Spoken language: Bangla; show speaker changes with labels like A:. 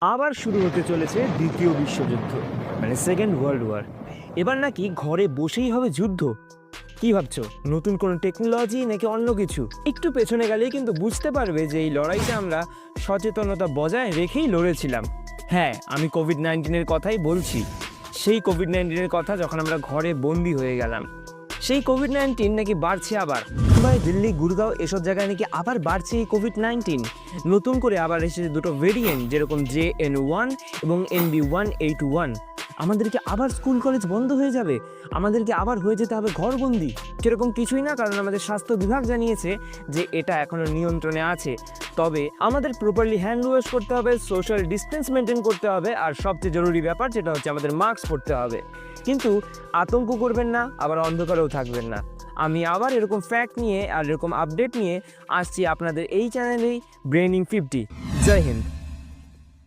A: আবার শুরু হতে চলেছে দ্বিতীয় বিশ্বযুদ্ধ, মানে সেকেন্ড ওয়ার্ল্ড ওয়ার। এবার নাকি ঘরে বসেই হবে যুদ্ধ। কি ভাবছো, নতুন কোনো টেকনোলজি নাকি অন্য কিছু? একটু পেছনে গেলেই কিন্তু বুঝতে পারবে যে এই লড়াইটা আমরা সচেতনতা বজায় রেখেই লড়েছিলাম। হ্যাঁ, আমি কোভিড-19-এর কথাই বলছি। সেই কোভিড-19-এর কথা যখন আমরা ঘরে বন্দি হয়ে গেলাম। সেই কোভিড-19 নাকি বাড়ছে আবার। মুম্বাই, দিল্লি, গুরগাঁও এসব জায়গায় নাকি আবার বাড়ছে এই কোভিড-19। নতুন করে আবার এসেছে দুটো ভেরিয়েন্ট, যেরকম JN1 এবং NB181। আমাদেরকে আবার স্কুল কলেজ বন্ধ হয়ে যাবে, আমাদেরকে আবার হয়ে যেতে হবে ঘরবন্দি। সেরকম কিছুই না, কারণ আমাদের স্বাস্থ্য বিভাগ জানিয়েছে যে এটা এখনো নিয়ন্ত্রণে আছে। তবে আমাদের প্রপারলি হ্যান্ড ওয়াশ করতে হবে, সোশ্যাল ডিস্টেন্স মেনটেন করতে হবে, আর সবচেয়ে জরুরি ব্যাপার যেটা হচ্ছে আমাদের মাস্ক পরতে হবে। কিন্তু আতঙ্ক করবেন না, আবার অন্ধকারেও থাকবেন না। আমি আবার এরকম ফ্যাক্ট নিয়ে আর এরকম আপডেট নিয়ে আসছি আপনাদের এই চ্যানেলেই, ব্রেনিং 50। জয় হিন্দ।